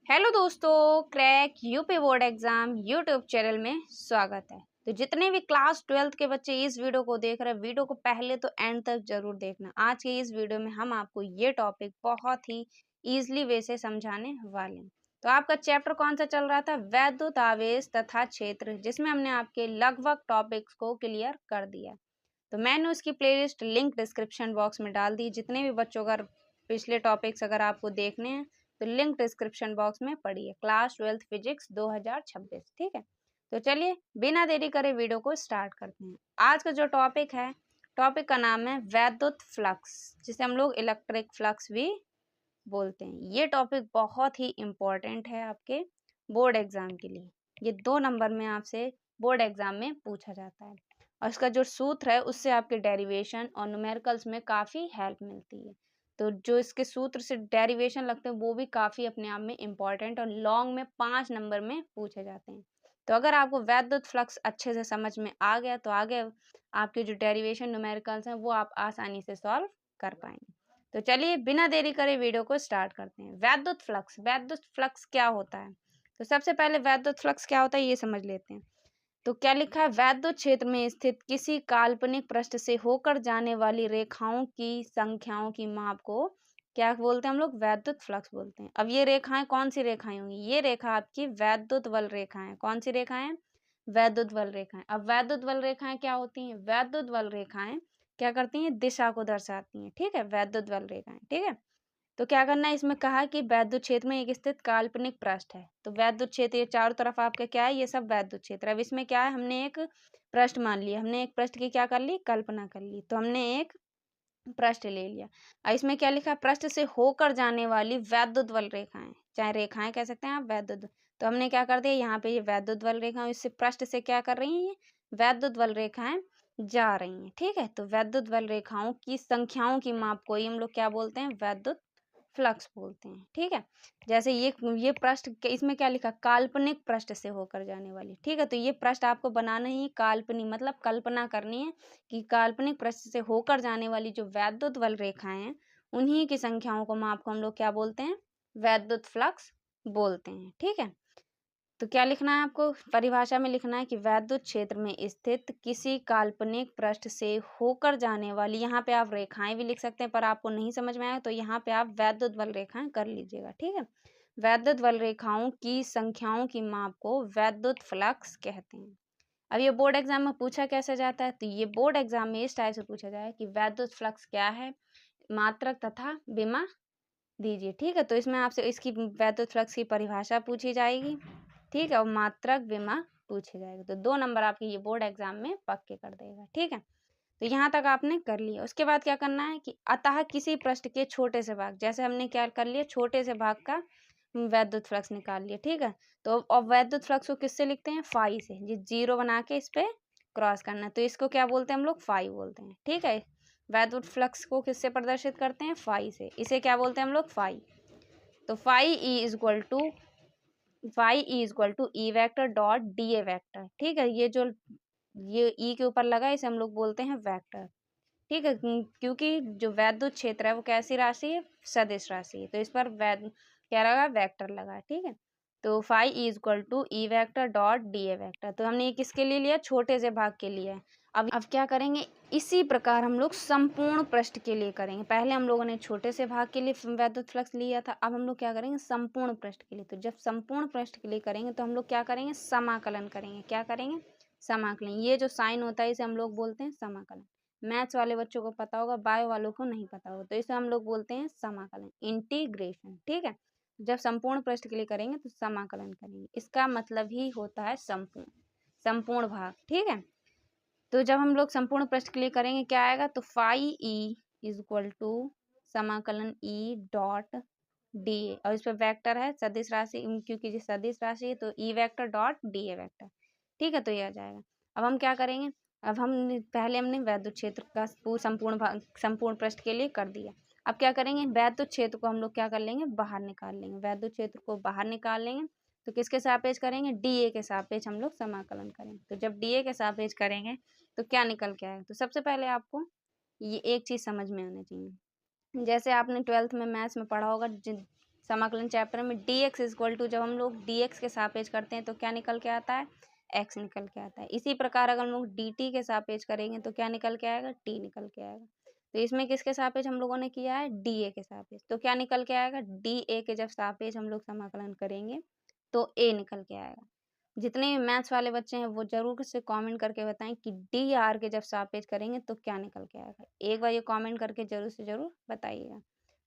Hello दोस्तों, crack UP board exam YouTube channel में स्वागत है। तो जितने भी क्लास 12th के बच्चे इस वीडियो को देख रहे हैं, वीडियो को पहले तो एंड तक जरूर देखना। आज के इस वीडियो में हम आपको ये टॉपिक बहुत ही इजीली वे से समझाने वाले हैं। तो आपका चैप्टर कौन सा चल रहा था? वैद्युत आवेश तथा क्षेत्र, जिसमें हमने आपके लगभग टॉपिक्स को क्लियर कर दिया। तो मैंने उसकी प्लेलिस्ट लिंक डिस्क्रिप्शन बॉक्स में डाल दी। जितने भी बच्चों का पिछले टॉपिक्स अगर आपको देखने हैं तो लिंक डिस्क्रिप्शन बॉक्स में पढ़िए। क्लास 12th फिजिक्स 2026, ठीक है। तो चलिए बिना देरी करे वीडियो को स्टार्ट करते हैं। आज का जो टॉपिक है, टॉपिक का नाम है वैद्युत फ्लक्स, जिसे हम लोग इलेक्ट्रिक फ्लक्स भी बोलते हैं। ये टॉपिक बहुत ही इम्पोर्टेंट है आपके बोर्ड एग्जाम के लिए। ये 2 नंबर में आपसे बोर्ड एग्जाम में पूछा जाता है और इसका जो सूत्र है उससे आपके डेरिवेशन और न्यूमेरिकल्स में काफ़ी हेल्प मिलती है। तो जो इसके सूत्र से डेरिवेशन लगते हैं वो भी काफ़ी अपने आप में इम्पॉर्टेंट और लॉन्ग में 5 नंबर में पूछे जाते हैं। तो अगर आपको वैद्युत फ्लक्स अच्छे से समझ में आ गया तो आगे आपके जो डेरिवेशन न्यूमेरिकल्स हैं वो आप आसानी से सॉल्व कर पाएंगे। तो चलिए बिना देरी करे वीडियो को स्टार्ट करते हैं। वैद्युत फ्लक्स क्या होता है? तो सबसे पहले वैद्युत फ्लक्स क्या होता है ये समझ लेते हैं। तो क्या लिखा है? वैद्युत क्षेत्र में स्थित किसी काल्पनिक पृष्ठ से होकर जाने वाली रेखाओं की संख्याओं की माप को क्या बोलते हैं हम लोग? वैद्युत फ्लक्स बोलते हैं। अब ये रेखाएं कौन सी रेखाएं होंगी? ये रेखा आपकी वैद्युत वल रेखाएं। कौन सी रेखाएं? वैद्युत वल रेखाएं। अब वैद्युत वल रेखाएं क्या होती हैं? वैद्युत वल रेखाएं क्या करती हैं? दिशा को दर्शाती हैं, ठीक है। वैद्युत वल रेखाएं, ठीक है। तो क्या करना है, इसमें कहा कि वैद्युत क्षेत्र में एक स्थित काल्पनिक पृष्ठ है। तो वैद्युत क्षेत्र ये चारों तरफ आपका क्या है? ये सब वैद्युत क्षेत्र। अब इसमें क्या है, हमने एक पृष्ठ मान लिया, हमने एक पृष्ठ की क्या कर ली? कल्पना कर ली। तो हमने एक पृष्ठ ले लिया और इसमें क्या लिखा है? पृष्ठ से होकर जाने वाली वैद्युत वल रेखाएं, चाहे रेखाएं कह सकते हैं आप, वैद्युत। तो हमने क्या कर दिया, यहाँ पे ये वैद्युत वल रेखाएं इससे पृष्ठ से क्या कर रही हैं? वैद्युत वल रेखाएं जा रही हैं, ठीक है। तो वैद्युत वल रेखाओं की संख्याओं की माप को ही हम लोग क्या बोलते हैं? वैद्युत फ्लक्स बोलते हैं, ठीक है। जैसे ये पृष्ठ इसमें क्या लिखा? काल्पनिक पृष्ठ से होकर जाने वाली, ठीक है। तो ये पृष्ठ आपको बनाना ही काल्पनिक, मतलब कल्पना करनी है कि काल्पनिक पृष्ठ से होकर जाने वाली जो वैद्युत वल रेखाएं हैं उन्हीं की संख्याओं को माप को हम लोग क्या बोलते हैं? वैद्युत फ्लक्स बोलते हैं, ठीक है। तो क्या लिखना है आपको? परिभाषा में लिखना है कि वैद्युत क्षेत्र में स्थित किसी काल्पनिक पृष्ठ से होकर जाने वाली, यहाँ पे आप रेखाएं भी लिख सकते हैं पर आपको नहीं समझ में आया तो यहाँ पे आप वैद्युत वल रेखाएं कर लीजिएगा, ठीक है। वैद्युत वल रेखाओं की संख्याओं की माप को वैद्युत फ्लक्स कहते हैं। अब ये बोर्ड एग्जाम में पूछा कैसे जाता है? तो ये बोर्ड एग्जाम में इस टाइप से पूछा जाए कि वैद्युत फ्लक्स क्या है, मात्रक तथा विमा दीजिए, ठीक है। तो इसमें आपसे इसकी वैद्युत फ्लक्स की परिभाषा पूछी जाएगी, ठीक है, और मात्रक विमा पूछे जाएगा। तो 2 नंबर आपके ये बोर्ड एग्जाम में पक्के कर देगा, ठीक है। तो यहाँ तक आपने कर लिया। उसके बाद क्या करना है कि अतः किसी पृष्ठ के छोटे से भाग, जैसे हमने क्या कर लिया, छोटे से भाग का वैद्युत फ्लक्स निकाल लिया, ठीक है। तो और वैद्युत फ्लक्स को किससे लिखते हैं? फाई से। ये जीरो बना के इस पे क्रॉस करना, तो इसको क्या बोलते हैं हम लोग? फाई बोलते हैं, ठीक है। वैद्युत फ्लक्स को किससे प्रदर्शित करते हैं? फाई से। इसे क्या बोलते हैं हम लोग? फाई। तो phi E is equal to E vector dot D A vector, ठीक है। ये ई के ऊपर लगा इसे हम लोग बोलते हैं वेक्टर, ठीक है। क्योंकि जो वैद्युत क्षेत्र है वो कैसी राशि है? सदिश राशि है। तो इस पर क्या लगा? वेक्टर लगा, ठीक है। तो phi is equal to E vector dot D A vector. तो हमने ये किसके लिए लिया? छोटे से भाग के लिए। अब क्या करेंगे, इसी प्रकार हम लोग संपूर्ण पृष्ठ के लिए करेंगे। पहले हम लोगों ने छोटे से भाग के लिए वैद्युत फ्लक्स लिया था, अब हम लोग क्या करेंगे? संपूर्ण पृष्ठ के लिए। तो जब संपूर्ण पृष्ठ के लिए करेंगे तो हम लोग क्या करेंगे? समाकलन करेंगे। क्या करेंगे? समाकलन। ये जो साइन होता है इसे हम लोग बोलते हैं समाकलन। मैथ्स वाले बच्चों को पता होगा, बायो वालों को नहीं पता होगा, तो इसे हम लोग बोलते हैं समाकलन, इंटीग्रेशन, ठीक है। जब संपूर्ण पृष्ठ के लिए करेंगे तो समाकलन करेंगे, इसका मतलब ही होता है संपूर्ण भाग, ठीक है। तो जब हम लोग संपूर्ण पृष्ठ के लिए करेंगे क्या आएगा? तो phi E is equal to समाकलन ई डॉट डी ए, और इस पर वेक्टर है सदिश राशि, क्योंकि ये सदिश राशि है तो ई vector dot D A vector, ठीक है। तो ये आ जाएगा। अब हम क्या करेंगे, अब पहले हमने वैद्युत क्षेत्र का संपूर्ण पृष्ठ के लिए कर दिया। अब क्या करेंगे, वैद्युत क्षेत्र को हम लोग क्या कर लेंगे? बाहर निकाल लेंगे। वैद्युत क्षेत्र को बाहर निकाल लेंगे तो किसके सापेक्ष करेंगे? डीए के सापेक्ष हम लोग समाकलन करेंगे। तो जब डीए के सापेक्ष करेंगे तो क्या निकल के आएगा? तो सबसे पहले आपको ये एक चीज समझ में आना चाहिए, जैसे आपने 12th में मैथ्स में पढ़ा होगा, समाकलन चैप्टर में dx इक्वल टू जब हम लोग dx के सापेक्ष करते हैं तो क्या निकल के आता है, x निकल के आता है। इसी प्रकार अगर हम लोग dt के सापेक्ष करेंगे तो क्या निकल के आएगा, t निकल के आएगा। तो इसमें किसके सापेक्ष हम लोगों ने किया है, dA के सापेक्ष, तो क्या निकल के आएगा, dA के जब सापेक्ष हम लोग समाकलन करेंगे तो a निकल के आएगा। जितने भी मैथ्स वाले बच्चे हैं वो जरूर से कमेंट करके बताएं कि dr के जब सापेक्ष करेंगे तो क्या निकल के आएगा। एक बार ये कमेंट करके जरूर से जरूर बताइएगा।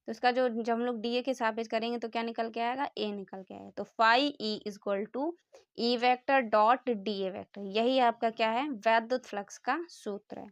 तो इसका जो जब हम लोग डी ए के सापेक्ष करेंगे तो क्या निकल के आएगा, ए निकल के आएगा। तो phi E equal to E vector dot D A vector, यही आपका क्या है, वैद्युत फ्लक्स का सूत्र है।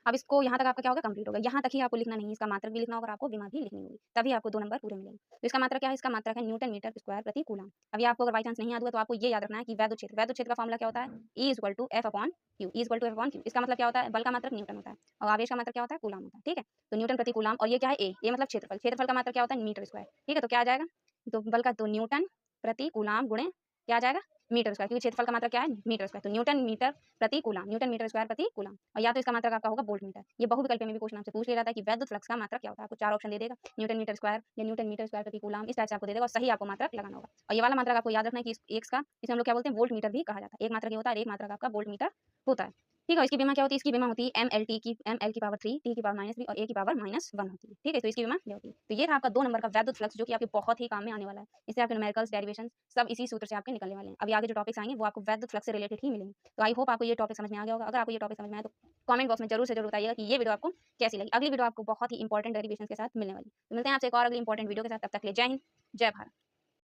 अब इसको यहाँ तक आपका क्या होगा, कंप्लीट होगा। यहाँ तक ही आपको लिखना नहीं है, इसका मात्रक भी लिखना होगा और आपको विमा भी लिखनी होगी, तभी आपको 2 नंबर पूरे मिलेंगे। तो इसका मात्रक क्या है, इसका मात्रक है न्यूटन मीटर स्क्वायर प्रति कूलम। अभी आपको अगर बाई चांस नहीं याद हुआ तो आपको ये याद रखना है कि वैद्युत क्षेत्र का फॉर्मूला क्या होता है, E equal to F upon Q, E equal to F upon Q. इसका मतलब क्या होता है, बल का मात्रक न्यूटन होता है और आवेश का मात्रक क्या होता है, कूलम होता है। ठीक है, तो न्यूटन प्रति कूलम, और ये क्या है, ए मतलब क्षेत्रफल, क्षेत्रफल का मात्रक क्या होता है, मीटर स्क्वायर। ठीक है, तो क्या आ जाएगा, तो बल का तो न्यूटन प्रति कूलम गुणे क्या आ जाएगा, मीटर स्क्वायर, क्योंकि क्षेत्रफल का मात्रक क्या है, मीटर स्क्वायर। तो न्यूटन मीटर प्रति कूलम, न्यूटन मीटर स्क्वायर प्रति कूलम, और या तो इसका मात्रक आपका होगा वोल्ट मीटर। ये बहुविकल्प में भी क्वेश्चन आपसे पूछ ले रहा था कि वैद्युत फ्लक्स का मात्रक क्या होता है, आपको 4 ऑप्शन दे देगा, न्यूटन मीटर स्क्वायर या न्यूटन मीटर स्क्वायर प्रति कूलम, इस टाइप से आपको दे देगा और सही आपको मात्रक लगाना होगा। और ये वाला मात्रक आपको याद रखना है कि एक्स का, इसे हम लोग क्या बोलते हैं, वोल्ट मीटर भी कहा जाता है। एक मात्रक ये होता है और एक मात्रक आपका वोल्ट मीटर होता है। ठीक है, इसकी विमा क्या होती है, इसकी विमा होती है ml की पावर 3, t की पावर -3 और a की पावर -1 होती है। ठीक है, तो इसकी विमा ये होती है। तो ये था आपका 2 नंबर का वैद्युत फ्लक्स, जो कि आपके बहुत ही काम में आने वाला है। इससे आपके न्यूमेरिकल्स, डेरिवेशन सब इसी सूत्र से आपके निकलने वाले हैं। अभी आगे जो टॉपिक्स आएंगे वो आपको वैद्युत फ्लक्स से रिलेटेड ही मिलेंगे। तो आई होप आपको ये टॉपिक समझ में आ गया होगा। अगर आपको ये टॉपिक समझ में आया तो कमेंट बॉक्स में जरूर से जरूर बताइएगा कि ये वीडियो आपको कैसी लगी। अगली वीडियो आपको बहुत ही इंपॉर्टेंट डेरिवेशन के साथ मिलने वाली है। तो मिलते हैं आपसे एक और अगली इंपॉर्टेंट वीडियो के साथ, तब तक के लिए जय हिंद, जय भारत।